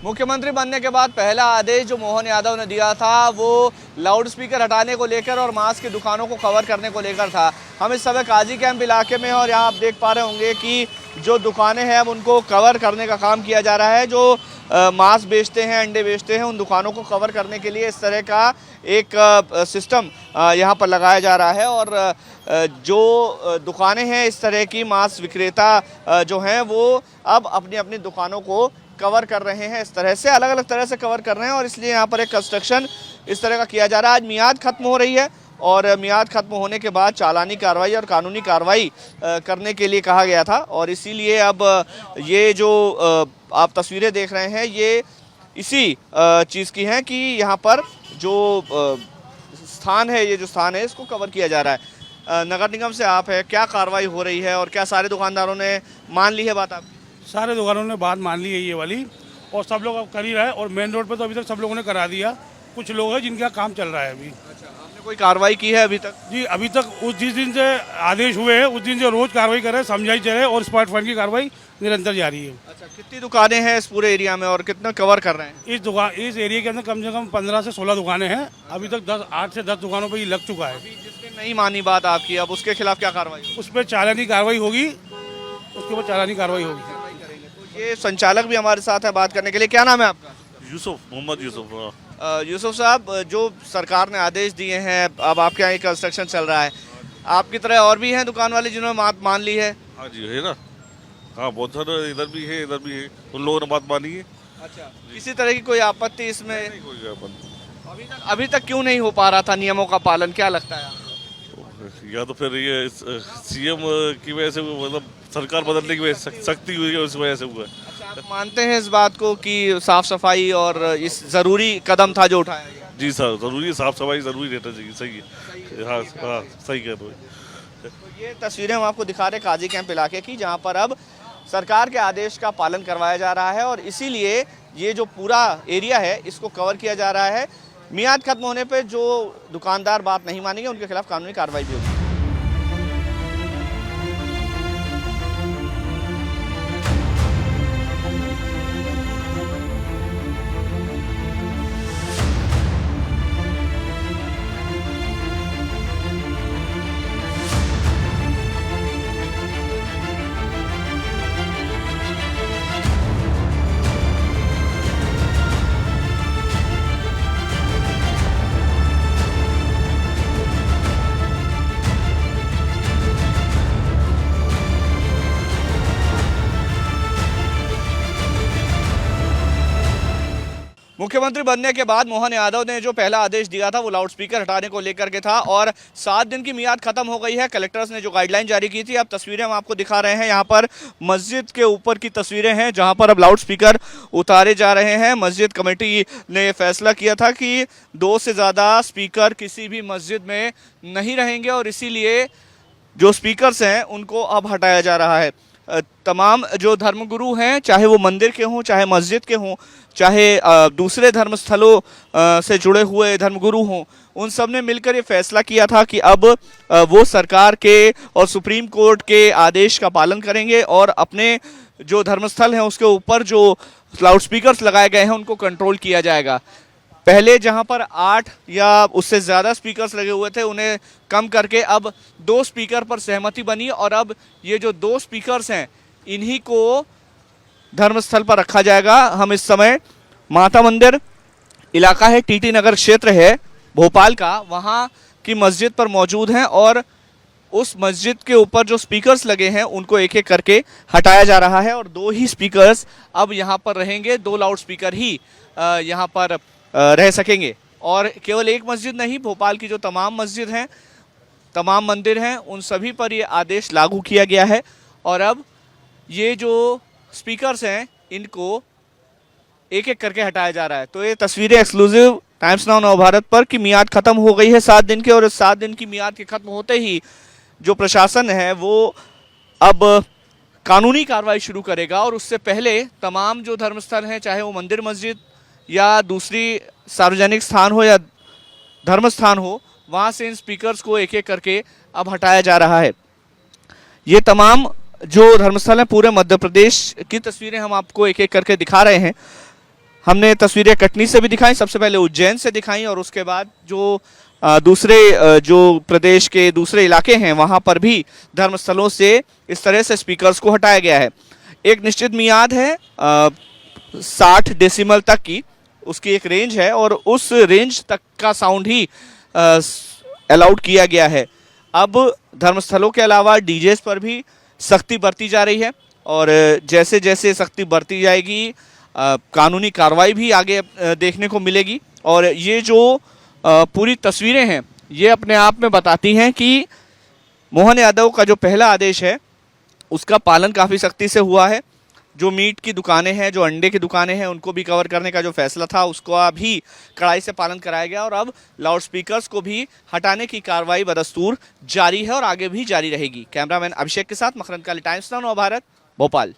मुख्यमंत्री बनने के बाद पहला आदेश जो मोहन यादव ने दिया था वो लाउड स्पीकर हटाने को लेकर और मास्क की दुकानों को कवर करने को लेकर था। हम इस समय काजी कैंप इलाके में हैं और यहाँ आप देख पा रहे होंगे कि जो दुकानें हैं अब उनको कवर करने का काम किया जा रहा है। जो मांस बेचते हैं, अंडे बेचते हैं, उन दुकानों को कवर करने के लिए इस तरह का एक सिस्टम यहाँ पर लगाया जा रहा है। और जो दुकानें हैं इस तरह की, मांस विक्रेता जो हैं वो अब अपनी अपनी दुकानों को कवर कर रहे हैं। इस तरह से अलग अलग तरह से कवर कर रहे हैं और इसलिए यहाँ पर एक कंस्ट्रक्शन इस तरह का किया जा रहा है। आज मियाद खत्म हो रही है और मियाद खत्म होने के बाद चालानी कार्रवाई और कानूनी कार्रवाई करने के लिए कहा गया था और इसीलिए अब ये जो आप तस्वीरें देख रहे हैं ये इसी चीज़ की हैं कि यहाँ पर जो स्थान है, ये जो स्थान है इसको कवर किया जा रहा है। नगर निगम से आप है, क्या कार्रवाई हो रही है और क्या सारे दुकानदारों ने मान ली है बात आपकी? सारे दुकानों ने बात मान ली है ये वाली, और सब लोग अब कर ही रहा है। और मेन रोड पे तो अभी तक सब लोगों ने करा दिया। कुछ लोग हैं जिनका काम चल रहा है अभी। अच्छा, आपने कोई कार्रवाई की है अभी तक? जी, अभी तक जिस दिन से आदेश हुए हैं उस दिन से रोज कार्रवाई कर रहे हैं, समझाई चल रहे हैं और स्मार्ट फंड की कार्रवाई निरंतर जारी है। अच्छा, कितनी दुकानें हैं इस पूरे एरिया में और कितना कवर कर रहे हैं? इस एरिया के अंदर कम से कम 15 से 16 दुकानें हैं। अभी तक 8 से 10 दुकानों पर ये लग चुका है। जिसने नहीं मानी बात आपकी, अब उसके खिलाफ क्या कार्रवाई? उस पर चालानी कार्रवाई होगी, उसके ऊपर चालानी कार्रवाई होगी। ये संचालक भी हमारे साथ है बात करने के लिए। क्या नाम है आपका? यूसुफ, मोहम्मद यूसुफ। यूसुफ साहब, जो सरकार ने आदेश दिए हैं, अब आपके यहाँ कंस्ट्रक्शन चल रहा है, आपकी तरह और भी हैं दुकान वाले जिन्होंने बात मान ली है? हाँ जी, है ना। हाँ, बहुत सारे इधर भी है, इधर भी है, उन लोगों ने बात मानी है। अच्छा, किसी तरह की कोई आपत्ति इसमें? नहीं, कोई आपत्ति। अभी तक क्यों नहीं हो पा रहा था नियमों का पालन, क्या लगता है आपको? या तो फिर ये सीएम की वजह से, मतलब सरकार बदलने की वजह से सख्ती हुई है, उस वजह से हुआ है। अच्छा, आप मानते हैं इस बात को कि साफ सफाई और इस जरूरी कदम था जो उठाया गया? जी सर, जरूरी है, साफ सफाई जरूरी रहना चाहिए। सही है, हाँ हाँ, सही कह रहे हैं। तो ये तस्वीरें हम आपको दिखा रहे हैं काजी कैंप इलाके की, जहाँ पर अब सरकार के आदेश का पालन करवाया जा रहा है और इसीलिए ये जो पूरा एरिया है इसको कवर किया जा रहा है। मियाद खत्म होने पे जो दुकानदार बात नहीं मानेंगे उनके खिलाफ कानूनी कार्रवाई भी होगी। मुख्यमंत्री बनने के बाद मोहन यादव ने जो पहला आदेश दिया था वो लाउड स्पीकर हटाने को लेकर के था और 7 दिन की मियाद खत्म हो गई है। कलेक्टर्स ने जो गाइडलाइन जारी की थी, अब तस्वीरें हम आपको दिखा रहे हैं। यहाँ पर मस्जिद के ऊपर की तस्वीरें हैं जहाँ पर अब लाउड स्पीकर उतारे जा रहे हैं। मस्जिद कमेटी ने फैसला किया था कि 2 से ज़्यादा स्पीकर किसी भी मस्जिद में नहीं रहेंगे और इसीलिए जो स्पीकर्स हैं उनको अब हटाया जा रहा है। तमाम जो धर्मगुरु हैं, चाहे वो मंदिर के हों, चाहे मस्जिद के हों, चाहे दूसरे धर्मस्थलों से जुड़े हुए धर्मगुरु हों, उन सब ने मिलकर ये फैसला किया था कि अब वो सरकार के और सुप्रीम कोर्ट के आदेश का पालन करेंगे और अपने जो धर्मस्थल हैं उसके ऊपर जो लाउड स्पीकर्स लगाए गए हैं उनको कंट्रोल किया जाएगा। पहले जहां पर 8 या उससे ज़्यादा स्पीकर्स लगे हुए थे उन्हें कम करके अब 2 स्पीकर पर सहमति बनी और अब ये जो 2 स्पीकर्स हैं इन्हीं को धर्मस्थल पर रखा जाएगा। हम इस समय माता मंदिर इलाका है, टीटी नगर क्षेत्र है भोपाल का, वहाँ की मस्जिद पर मौजूद हैं और उस मस्जिद के ऊपर जो स्पीकर्स लगे हैं उनको एक एक करके हटाया जा रहा है और 2 ही स्पीकर्स अब यहाँ पर रहेंगे। 2 लाउड स्पीकर ही यहाँ पर रह सकेंगे और केवल एक मस्जिद नहीं, भोपाल की जो तमाम मस्जिद हैं, तमाम मंदिर हैं, उन सभी पर ये आदेश लागू किया गया है और अब ये जो स्पीकर्स हैं इनको एक एक करके हटाया जा रहा है। तो ये तस्वीरें एक्सक्लूसिव टाइम्स नाउ नवभारत पर कि मियाद खत्म हो गई है 7 दिन की और इस 7 दिन की मियाद के खत्म होते ही जो प्रशासन है वो अब कानूनी कार्रवाई शुरू करेगा और उससे पहले तमाम जो धर्मस्थल हैं, चाहे वो मंदिर मस्जिद या दूसरी सार्वजनिक स्थान हो या धर्म स्थान हो, वहाँ से इन स्पीकर्स को एक एक करके अब हटाया जा रहा है। ये तमाम जो धर्मस्थल हैं पूरे मध्य प्रदेश की तस्वीरें हम आपको एक एक करके दिखा रहे हैं। हमने तस्वीरें कटनी से भी दिखाई, सबसे पहले उज्जैन से दिखाई और उसके बाद जो दूसरे जो प्रदेश के दूसरे इलाके हैं वहां पर भी धर्मस्थलों से इस तरह से स्पीकर्स को हटाया गया है। एक निश्चित मियाद है 60 डेसिमल तक की, उसकी एक रेंज है और उस रेंज तक का साउंड ही अलाउड किया गया है। अब धर्मस्थलों के अलावा डीजेस पर भी सख्ती बरती जा रही है और जैसे जैसे सख्ती बरती जाएगी कानूनी कार्रवाई भी आगे देखने को मिलेगी। और ये जो पूरी तस्वीरें हैं ये अपने आप में बताती हैं कि मोहन यादव का जो पहला आदेश है उसका पालन काफ़ी सख्ती से हुआ है। जो मीट की दुकानें हैं, जो अंडे की दुकानें हैं, उनको भी कवर करने का जो फैसला था उसका भी कड़ाई से पालन कराया गया और अब लाउड स्पीकर्स को भी हटाने की कार्रवाई बदस्तूर जारी है और आगे भी जारी रहेगी। कैमरामैन अभिषेक के साथ मकरंद काली, टाइम्स नाउ नव भारत, भोपाल।